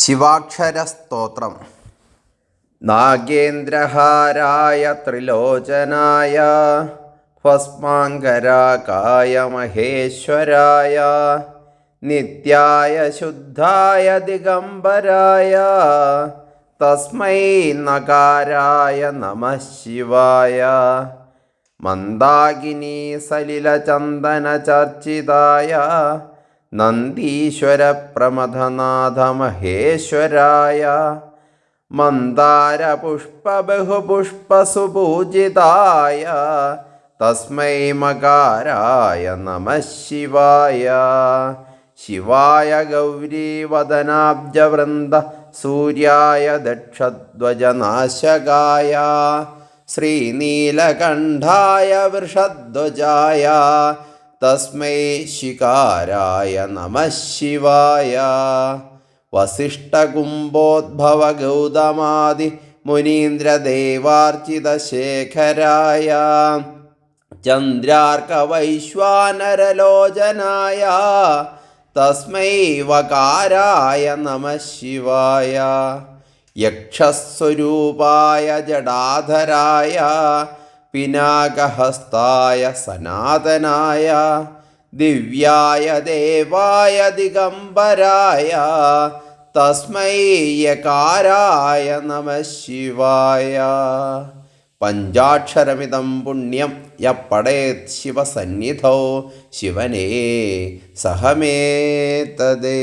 ശിവാക്ഷരസ്തോത്രം. നാഗേന്ദ്രഹാരായ ത്രിലോചനായ ഭസ്മാങ്കരാകായ മഹേശ്വരായ നിത്യായ ശുദ്ധായ ദിഗംബരായ തസ്മൈ നകാരായ നമഃ ശിവായ. മന്ദാകിനി സലിലചന്ദനചർച്ചിതായ നന്ദീശ്വര പ്രമഥനാഥ മഹേശ്വരായ മന്ദാരപുഷ്പബഹുപുഷ്പസുപൂജിതായ തസ്മൈ മകാരായ നമഃ ശിവായ. ശിവായ ഗൗരീവദനാബ്ജവൃന്ദ സൂര്യായ ദക്ഷധ്വജനാശകായ ശ്രീനീലകണ്ഠായ വൃഷധ്വജായ തസ്മൈ ശികാരായ നമഃ ശിവായ. വസിഷ്ഠകുംഭോദ്ഭവ ഗൗതമാദി മുനീന്ദ്രദേവാർച്ചിതശേഖരായ ചന്ദ്രാർക്കവൈശ്വാനരലോചനായ തസ്മൈ വകാരായ നമഃ ശിവായ. യക്ഷസ്വരൂപായ ജടാധരായ പിനാകഹസ്തായ സനാതനായ ദിവ്യായ ദേവായ ദിഗംബരായ തസ്മൈ യകാരായ നമഃ ശിവായ. പഞ്ചാക്ഷരമിതം പുണ്യം യ പഠേത് ശിവസന്നിധൗ ശിവനേ സഹമേ തദേ.